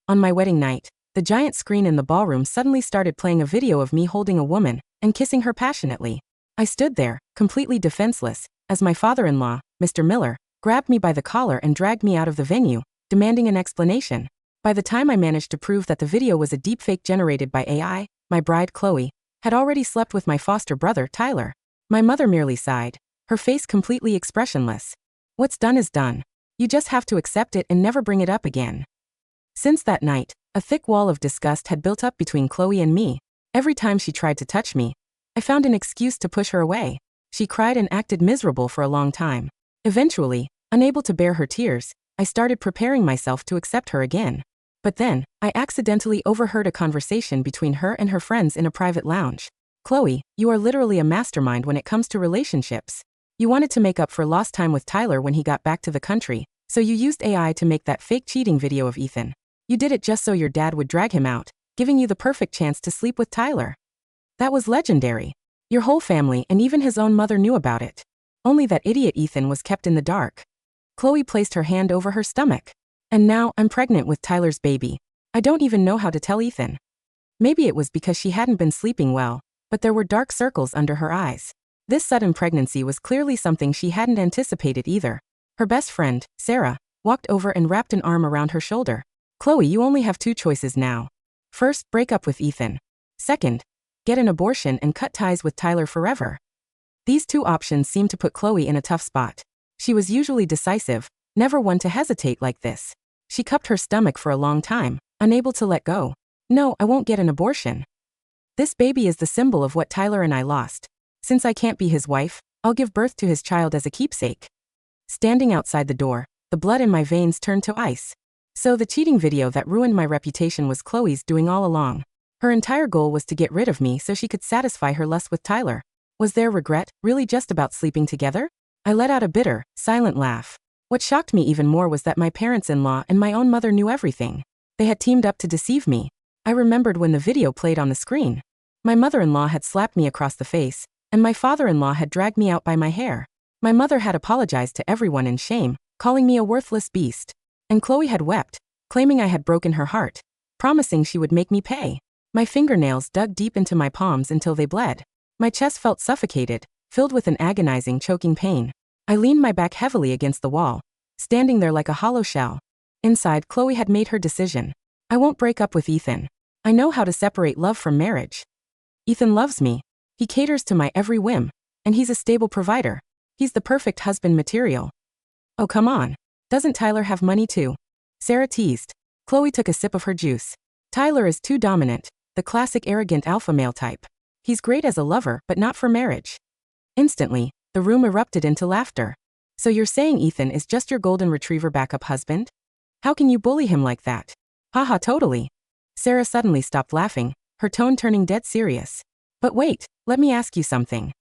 On my wedding night, the giant screen in the ballroom suddenly started playing a video of me holding a woman and kissing her passionately. I stood there, completely defenseless, as my father-in-law, Mr. Miller, grabbed me by the collar and dragged me out of the venue, demanding an explanation. By the time I managed to prove that the video was a deepfake generated by AI, my bride, Chloe, had already slept with my foster brother, Tyler. My mother merely sighed, her face completely expressionless. What's done is done. You just have to accept it and never bring it up again. Since that night, a thick wall of disgust had built up between Chloe and me. Every time she tried to touch me, I found an excuse to push her away. She cried and acted miserable for a long time. Eventually, unable to bear her tears, I started preparing myself to accept her again. But then, I accidentally overheard a conversation between her and her friends in a private lounge. Chloe, you are literally a mastermind when it comes to relationships. You wanted to make up for lost time with Tyler when he got back to the country, so you used AI to make that fake cheating video of Ethan. You did it just so your dad would drag him out, giving you the perfect chance to sleep with Tyler. That was legendary. Your whole family and even his own mother knew about it. Only that idiot Ethan was kept in the dark. Chloe placed her hand over her stomach. And now, I'm pregnant with Tyler's baby. I don't even know how to tell Ethan. Maybe it was because she hadn't been sleeping well, but there were dark circles under her eyes. This sudden pregnancy was clearly something she hadn't anticipated either. Her best friend, Sarah, walked over and wrapped an arm around her shoulder. Chloe, you only have two choices now. First, break up with Ethan. Second, get an abortion and cut ties with Tyler forever. These two options seemed to put Chloe in a tough spot. She was usually decisive, never one to hesitate like this. She cupped her stomach for a long time, unable to let go. No, I won't get an abortion. This baby is the symbol of what Tyler and I lost. Since I can't be his wife, I'll give birth to his child as a keepsake. Standing outside the door, the blood in my veins turned to ice. So the cheating video that ruined my reputation was Chloe's doing all along. Her entire goal was to get rid of me so she could satisfy her lust with Tyler. Was their regret really just about sleeping together? I let out a bitter, silent laugh. What shocked me even more was that my parents-in-law and my own mother knew everything. They had teamed up to deceive me. I remembered when the video played on the screen. My mother-in-law had slapped me across the face, and my father-in-law had dragged me out by my hair. My mother had apologized to everyone in shame, calling me a worthless beast. And Chloe had wept, claiming I had broken her heart, promising she would make me pay. My fingernails dug deep into my palms until they bled. My chest felt suffocated, filled with an agonizing, choking pain. I leaned my back heavily against the wall, standing there like a hollow shell. Inside, Chloe had made her decision. I won't break up with Ethan. I know how to separate love from marriage. Ethan loves me. He caters to my every whim, and he's a stable provider. He's the perfect husband material. Oh, come on. Doesn't Tyler have money too? Sarah teased. Chloe took a sip of her juice. Tyler is too dominant, the classic arrogant alpha male type. He's great as a lover, but not for marriage. Instantly, the room erupted into laughter. So you're saying Ethan is just your golden retriever backup husband? How can you bully him like that? Haha, totally. Sarah suddenly stopped laughing, her tone turning dead serious. But wait, let me ask you something.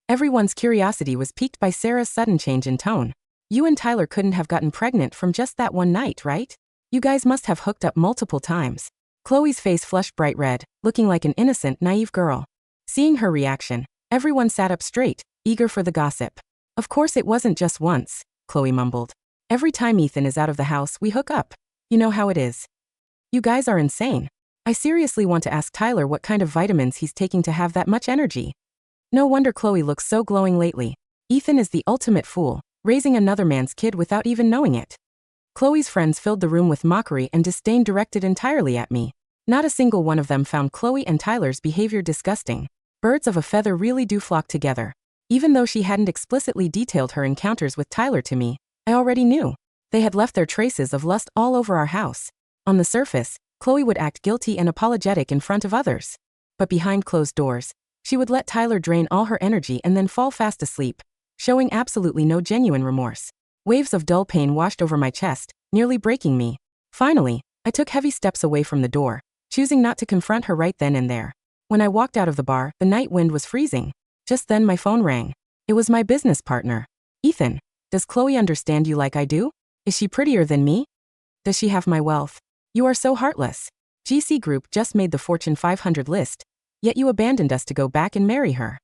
Everyone's curiosity was piqued by Sarah's sudden change in tone. You and Tyler couldn't have gotten pregnant from just that one night, right? You guys must have hooked up multiple times. Chloe's face flushed bright red, looking like an innocent, naive girl. Seeing her reaction, everyone sat up straight, eager for the gossip. Of course it wasn't just once, Chloe mumbled. Every time Ethan is out of the house, we hook up. You know how it is. You guys are insane. I seriously want to ask Tyler what kind of vitamins he's taking to have that much energy. No wonder Chloe looks so glowing lately. Ethan is the ultimate fool, raising another man's kid without even knowing it. Chloe's friends filled the room with mockery and disdain directed entirely at me. Not a single one of them found Chloe and Tyler's behavior disgusting. Birds of a feather really do flock together. Even though she hadn't explicitly detailed her encounters with Tyler to me, I already knew. They had left their traces of lust all over our house. On the surface, Chloe would act guilty and apologetic in front of others. But behind closed doors, she would let Tyler drain all her energy and then fall fast asleep, showing absolutely no genuine remorse. Waves of dull pain washed over my chest, nearly breaking me. Finally, I took heavy steps away from the door, choosing not to confront her right then and there. When I walked out of the bar, the night wind was freezing. Just then my phone rang. It was my business partner. Ethan, does Chloe understand you like I do? Is she prettier than me? Does she have my wealth? You are so heartless. GC Group just made the Fortune 500 list, yet you abandoned us to go back and marry her.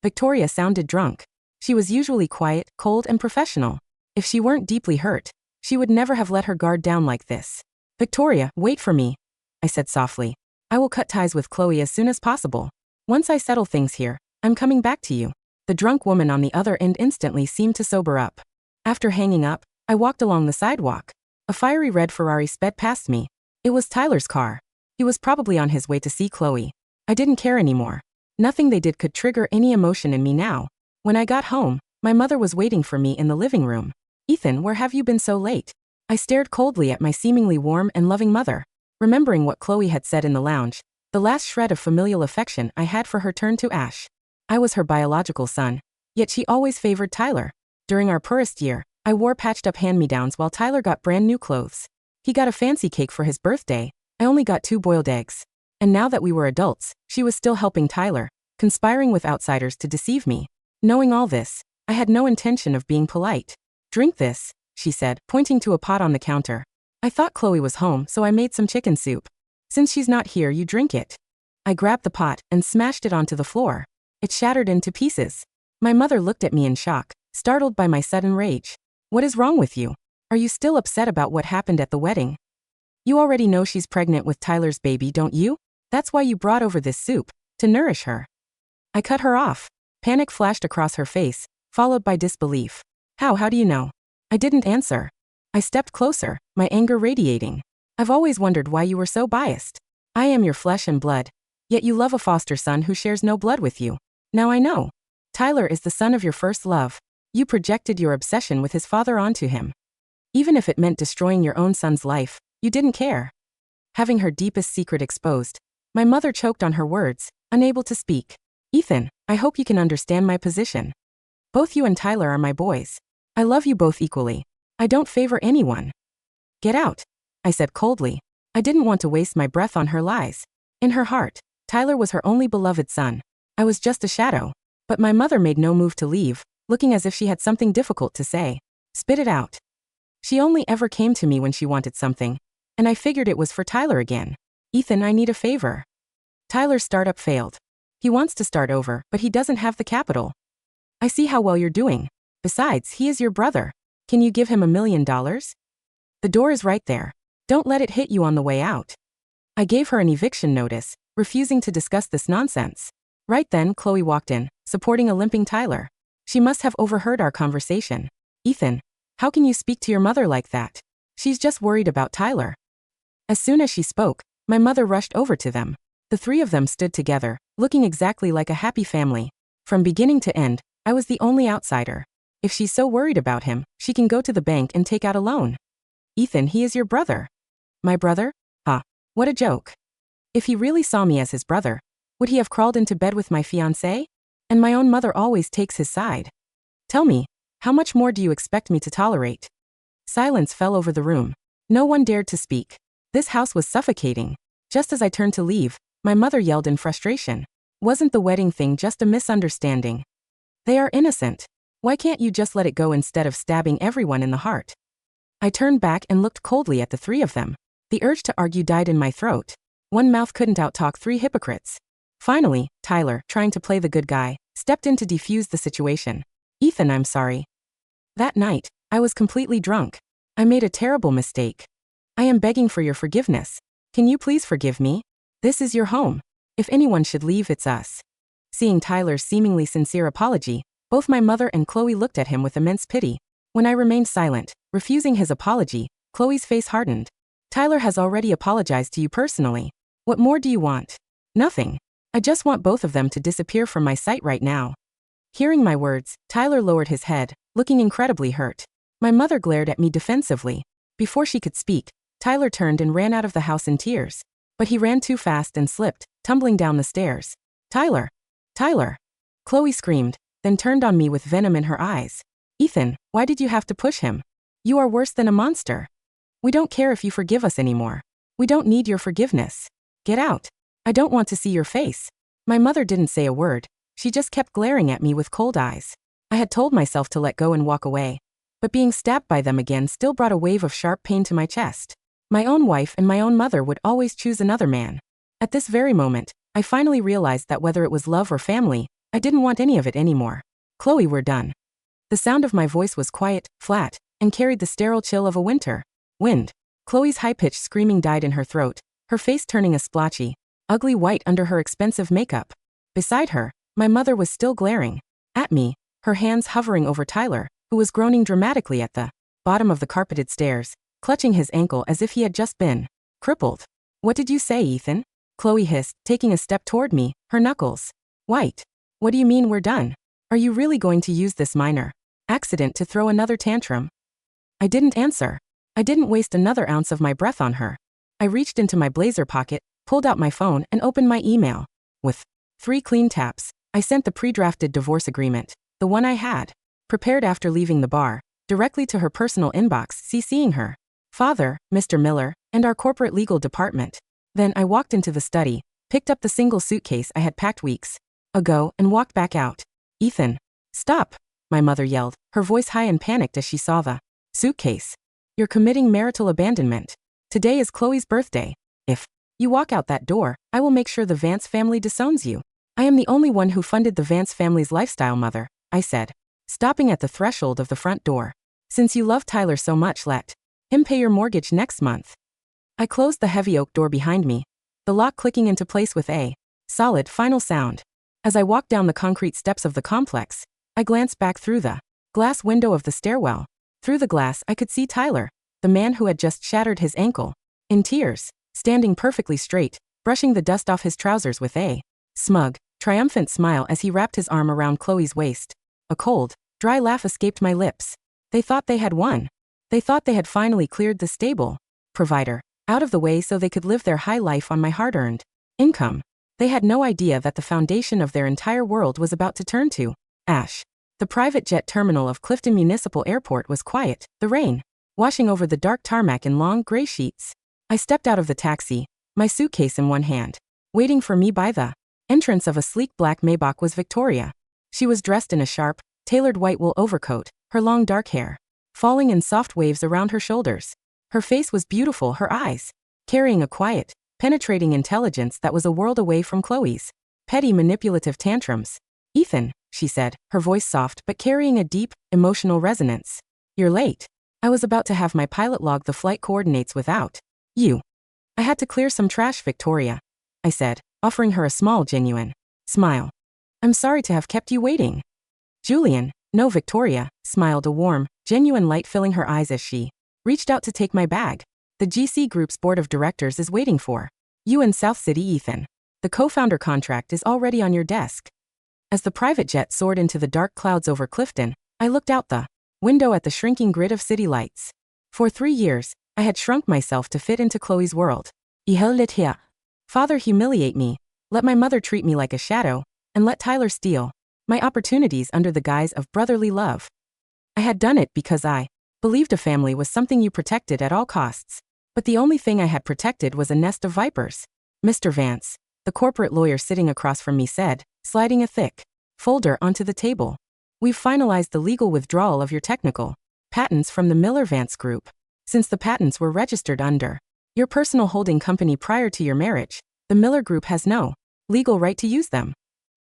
Victoria sounded drunk. She was usually quiet, cold, and professional. If she weren't deeply hurt, she would never have let her guard down like this. Victoria, wait for me, I said softly. I will cut ties with Chloe as soon as possible. Once I settle things here, I'm coming back to you. The drunk woman on the other end instantly seemed to sober up. After hanging up, I walked along the sidewalk. A fiery red Ferrari sped past me. It was Tyler's car. He was probably on his way to see Chloe. I didn't care anymore. Nothing they did could trigger any emotion in me now. When I got home, my mother was waiting for me in the living room. Ethan, where have you been so late? I stared coldly at my seemingly warm and loving mother. Remembering what Chloe had said in the lounge, the last shred of familial affection I had for her turned to ash. I was her biological son, yet she always favored Tyler. During our poorest year, I wore patched-up hand-me-downs while Tyler got brand-new clothes. He got a fancy cake for his birthday. I only got 2 boiled eggs. And now that we were adults, she was still helping Tyler, conspiring with outsiders to deceive me. Knowing all this, I had no intention of being polite. Drink this, she said, pointing to a pot on the counter. I thought Chloe was home, so I made some chicken soup. Since she's not here, you drink it. I grabbed the pot and smashed it onto the floor. It shattered into pieces. My mother looked at me in shock, startled by my sudden rage. What is wrong with you? Are you still upset about what happened at the wedding? You already know she's pregnant with Tyler's baby, don't you? That's why you brought over this soup, to nourish her. I cut her off. Panic flashed across her face, followed by disbelief. How do you know? I didn't answer. I stepped closer, my anger radiating. I've always wondered why you were so biased. I am your flesh and blood, yet you love a foster son who shares no blood with you. Now I know. Tyler is the son of your first love. You projected your obsession with his father onto him. Even if it meant destroying your own son's life, you didn't care. Having her deepest secret exposed, my mother choked on her words, unable to speak. Ethan, I hope you can understand my position. Both you and Tyler are my boys. I love you both equally. I don't favor anyone. Get out, I said coldly. I didn't want to waste my breath on her lies. In her heart, Tyler was her only beloved son. I was just a shadow. But my mother made no move to leave, looking as if she had something difficult to say. Spit it out. She only ever came to me when she wanted something, and I figured it was for Tyler again. Ethan, I need a favor. Tyler's startup failed. He wants to start over, but he doesn't have the capital. I see how well you're doing. Besides, he is your brother. Can you give him $1 million? The door is right there. Don't let it hit you on the way out. I gave her an eviction notice, refusing to discuss this nonsense. Right then, Chloe walked in, supporting a limping Tyler. She must have overheard our conversation. Ethan, how can you speak to your mother like that? She's just worried about Tyler. As soon as she spoke, my mother rushed over to them. The 3 of them stood together, looking exactly like a happy family. From beginning to end, I was the only outsider. If she's so worried about him, she can go to the bank and take out a loan. Ethan, he is your brother. My brother? Ah, what a joke. If he really saw me as his brother, would he have crawled into bed with my fiancé? And my own mother always takes his side. Tell me, how much more do you expect me to tolerate? Silence fell over the room. No one dared to speak. This house was suffocating. Just as I turned to leave, my mother yelled in frustration. Wasn't the wedding thing just a misunderstanding? They are innocent. Why can't you just let it go instead of stabbing everyone in the heart? I turned back and looked coldly at the 3 of them. The urge to argue died in my throat. One mouth couldn't outtalk 3 hypocrites. Finally, Tyler, trying to play the good guy, stepped in to defuse the situation. Ethan, I'm sorry. That night, I was completely drunk. I made a terrible mistake. I am begging for your forgiveness. Can you please forgive me? This is your home. If anyone should leave, it's us. Seeing Tyler's seemingly sincere apology, both my mother and Chloe looked at him with immense pity. When I remained silent, refusing his apology, Chloe's face hardened. Tyler has already apologized to you personally. What more do you want? Nothing. I just want both of them to disappear from my sight right now. Hearing my words, Tyler lowered his head, looking incredibly hurt. My mother glared at me defensively. Before she could speak, Tyler turned and ran out of the house in tears. But he ran too fast and slipped, tumbling down the stairs. Tyler! Tyler! Chloe screamed, then turned on me with venom in her eyes. Ethan, why did you have to push him? You are worse than a monster. We don't care if you forgive us anymore. We don't need your forgiveness. Get out. I don't want to see your face. My mother didn't say a word. She just kept glaring at me with cold eyes. I had told myself to let go and walk away. But being stabbed by them again still brought a wave of sharp pain to my chest. My own wife and my own mother would always choose another man. At this very moment, I finally realized that whether it was love or family, I didn't want any of it anymore. Chloe, we're done. The sound of my voice was quiet, flat, and carried the sterile chill of a winter wind. Chloe's high-pitched screaming died in her throat, her face turning a splotchy, ugly white under her expensive makeup. Beside her, my mother was still glaring at me, her hands hovering over Tyler, who was groaning dramatically at the bottom of the carpeted stairs, clutching his ankle as if he had just been crippled. "What did you say, Ethan?" Chloe hissed, taking a step toward me, her knuckles white. "What do you mean we're done? Are you really going to use this minor accident to throw another tantrum?" I didn't answer. I didn't waste another ounce of my breath on her. I reached into my blazer pocket, pulled out my phone and opened my email. With 3 clean taps, I sent the pre-drafted divorce agreement, the one I had prepared after leaving the bar, directly to her personal inbox, CCing her father, Mr. Miller, and our corporate legal department. Then I walked into the study, picked up the single suitcase I had packed weeks ago, and walked back out. "Ethan, stop," my mother yelled, her voice high and panicked as she saw the suitcase. "You're committing marital abandonment. Today is Chloe's birthday. If you walk out that door, I will make sure the Vance family disowns you." "I am the only one who funded the Vance family's lifestyle, mother," I said, stopping at the threshold of the front door. "Since you love Tyler so much, let him pay your mortgage next month." I closed the heavy oak door behind me, the lock clicking into place with a solid final sound. As I walked down the concrete steps of the complex, I glanced back through the glass window of the stairwell. Through the glass, I could see Tyler, the man who had just shattered his ankle, in tears, standing perfectly straight, brushing the dust off his trousers with a smug, triumphant smile as he wrapped his arm around Chloe's waist. A cold, dry laugh escaped my lips. They thought they had won. They thought they had finally cleared the stable provider out of the way so they could live their high life on my hard-earned income. They had no idea that the foundation of their entire world was about to turn to ash. The private jet terminal of Clifton Municipal Airport was quiet, the rain washing over the dark tarmac in long gray sheets. I stepped out of the taxi, my suitcase in one hand. Waiting for me by the entrance of a sleek black Maybach was Victoria. She was dressed in a sharp, tailored white wool overcoat, her long dark hair falling in soft waves around her shoulders. Her face was beautiful, her eyes carrying a quiet, penetrating intelligence that was a world away from Chloe's petty manipulative tantrums. "Ethan," she said, her voice soft but carrying a deep, emotional resonance. "You're late. I was about to have my pilot log the flight coordinates without you." "I had to clear some trash, Victoria," I said, offering her a small, genuine smile. "I'm sorry to have kept you waiting." "Julian, no," Victoria smiled, a warm, genuine light filling her eyes as she reached out to take my bag. "The GC Group's board of directors is waiting for you in South City, Ethan. The co-founder contract is already on your desk." As the private jet soared into the dark clouds over Clifton, I looked out the window at the shrinking grid of city lights. For 3 years, I had shrunk myself to fit into Chloe's world. I held it here. Father humiliate me, let my mother treat me like a shadow, and let Tyler steal my opportunities under the guise of brotherly love. I had done it because I believed a family was something you protected at all costs. But the only thing I had protected was a nest of vipers. "Mr. Vance," the corporate lawyer sitting across from me said, sliding a thick folder onto the table. "We've finalized the legal withdrawal of your technical patents from the Miller-Vance Group. Since the patents were registered under your personal holding company prior to your marriage, the Miller Group has no legal right to use them."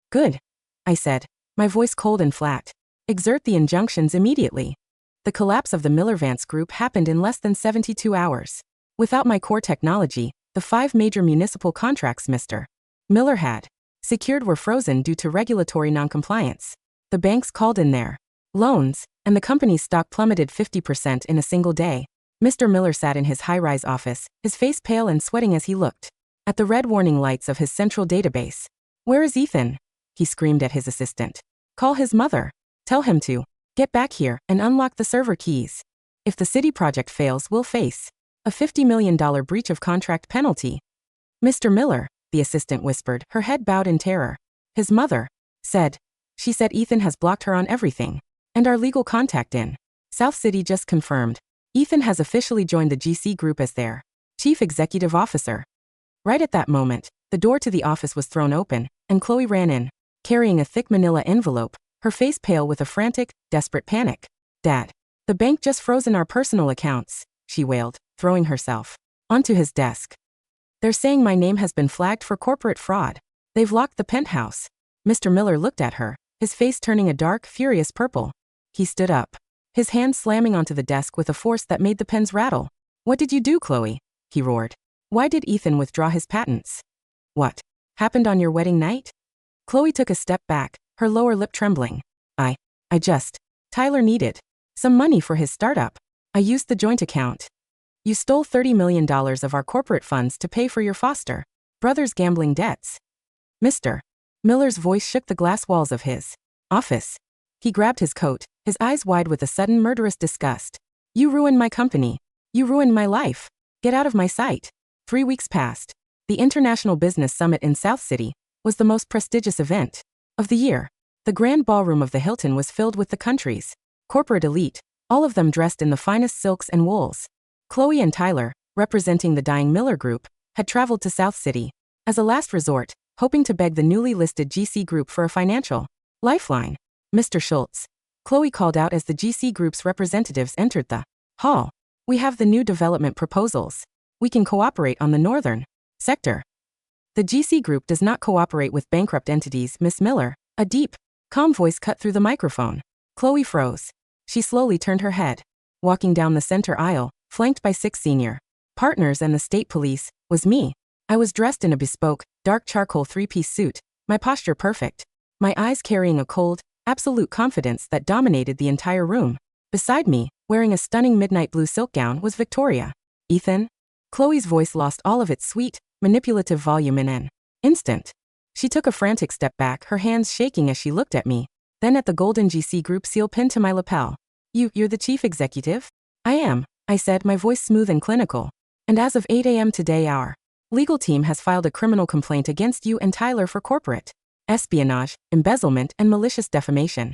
"Good," I said, my voice cold and flat. "Exert the injunctions immediately." The collapse of the Miller-Vance Group happened in less than 72 hours. Without my core technology, the 5 major municipal contracts Mr. Miller had secured were frozen due to regulatory noncompliance. The banks called in their loans, and the company's stock plummeted 50% in a single day. Mr. Miller sat in his high-rise office, his face pale and sweating as he looked at the red warning lights of his central database. "Where is Ethan?" he screamed at his assistant. "Call his mother. Tell him to get back here and unlock the server keys. If the city project fails, we'll face a $50 million breach of contract penalty." "Mr. Miller," the assistant whispered, her head bowed in terror. "His mother said, she said Ethan has blocked her on everything. And our legal contact in South City just confirmed Ethan has officially joined the GC Group as their chief executive officer." Right at that moment, the door to the office was thrown open, and Chloe ran in, carrying a thick manila envelope, her face pale with a frantic, desperate panic. "Dad, the bank just frozen our personal accounts," she wailed, throwing herself onto his desk. "They're saying my name has been flagged for corporate fraud. They've locked the penthouse." Mr. Miller looked at her, his face turning a dark, furious purple. He stood up, his hand slamming onto the desk with a force that made the pens rattle. What did you do, Chloe? He roared. Why did Ethan withdraw his patents? What happened on your wedding night? Chloe took a step back, her lower lip trembling. Tyler needed some money for his startup. I used the joint account. You stole $30 million of our corporate funds to pay for your foster brother's gambling debts. Mr. Miller's voice shook the glass walls of his office. He grabbed his coat, his eyes wide with a sudden murderous disgust. You ruined my company. You ruined my life. Get out of my sight. 3 weeks passed. The International Business Summit in South City was the most prestigious event of the year. The grand ballroom of the Hilton was filled with the country's corporate elite, all of them dressed in the finest silks and wools. Chloe and Tyler, representing the dying Miller Group, had traveled to South City as a last resort, hoping to beg the newly listed GC Group for a financial lifeline. Mr. Schultz, Chloe called out as the GC Group's representatives entered the hall. We have the new development proposals. We can cooperate on the northern sector. The GC Group does not cooperate with bankrupt entities, Miss Miller. A deep, calm voice cut through the microphone. Chloe froze. She slowly turned her head. Walking down the center aisle, flanked by 6 senior partners and the state police, was me. I was dressed in a bespoke, dark charcoal 3-piece suit, my posture perfect, my eyes carrying a cold, absolute confidence that dominated the entire room. Beside me, wearing a stunning midnight blue silk gown, was Victoria. Ethan? Chloe's voice lost all of its sweet, manipulative volume in an instant. She took a frantic step back, her hands shaking as she looked at me, then at the golden GC Group seal pinned to my lapel. You're the chief executive? I am, I said, my voice smooth and clinical. And as of 8 a.m. today, our legal team has filed a criminal complaint against you and Tyler for corporate espionage, embezzlement, and malicious defamation.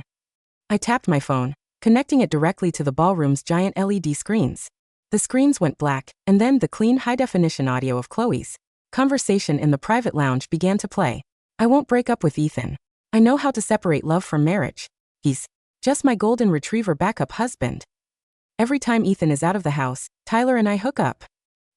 I tapped my phone, connecting it directly to the ballroom's giant LED screens. The screens went black, and then the clean high-definition audio of Chloe's conversation in the private lounge began to play. I won't break up with Ethan. I know how to separate love from marriage. He's just my golden retriever backup husband. Every time Ethan is out of the house, Tyler and I hook up.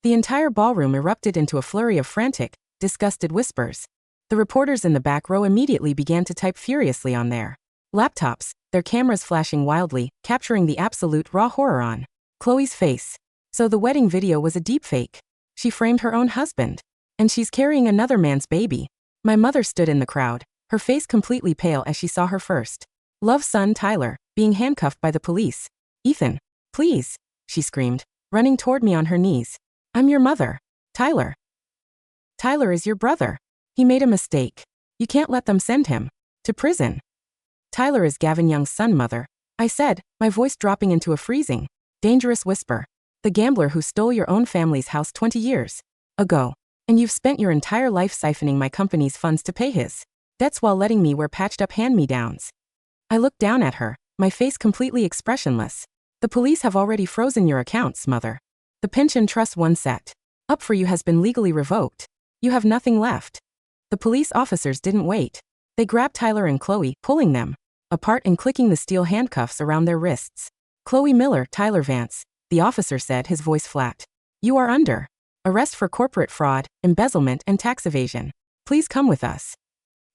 The entire ballroom erupted into a flurry of frantic, disgusted whispers. The reporters in the back row immediately began to type furiously on their laptops, their cameras flashing wildly, capturing the absolute raw horror on Chloe's face. So the wedding video was a deepfake. She framed her own husband. And she's carrying another man's baby. My mother stood in the crowd, her face completely pale as she saw her first love son, Tyler, being handcuffed by the police. Ethan, please, she screamed, running toward me on her knees. I'm your mother. Tyler. Tyler is your brother. He made a mistake. You can't let them send him to prison. Tyler is Gavin Young's son, mother, I said, my voice dropping into a freezing, dangerous whisper. The gambler who stole your own family's house 20 years ago. And you've spent your entire life siphoning my company's funds to pay his debts while letting me wear patched-up hand-me-downs. I looked down at her, my face completely expressionless. The police have already frozen your accounts, mother. The pension trust one set up for you has been legally revoked. You have nothing left. The police officers didn't wait. They grabbed Tyler and Chloe, pulling them apart and clicking the steel handcuffs around their wrists. Chloe Miller, Tyler Vance, the officer said, his voice flat. You are under arrest for corporate fraud, embezzlement, and tax evasion. Please come with us.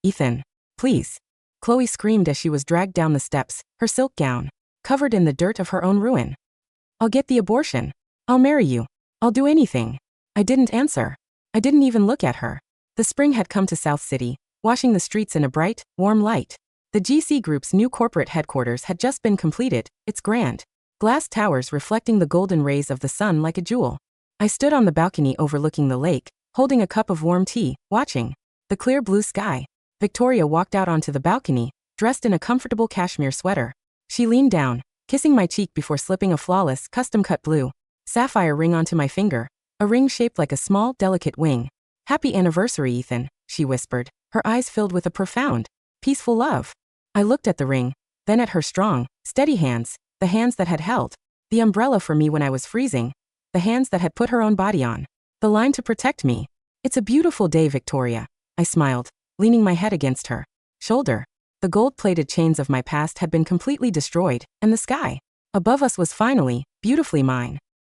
Ethan, please. Chloe screamed as she was dragged down the steps, her silk gown covered in the dirt of her own ruin. I'll get the abortion. I'll marry you. I'll do anything. I didn't answer. I didn't even look at her. The spring had come to South City, washing the streets in a bright, warm light. The GC Group's new corporate headquarters had just been completed, its grand glass towers reflecting the golden rays of the sun like a jewel. I stood on the balcony overlooking the lake, holding a cup of warm tea, watching the clear blue sky. Victoria walked out onto the balcony, dressed in a comfortable cashmere sweater. She leaned down, kissing my cheek before slipping a flawless, custom-cut blue sapphire ring onto my finger, a ring shaped like a small, delicate wing. Happy anniversary, Ethan, she whispered, her eyes filled with a profound, peaceful love. I looked at the ring, then at her strong, steady hands, the hands that had held the umbrella for me when I was freezing, the hands that had put her own body on the line to protect me. It's a beautiful day, Victoria, I smiled, leaning my head against her shoulder. The gold-plated chains of my past had been completely destroyed, and the sky above us was finally, beautifully mine.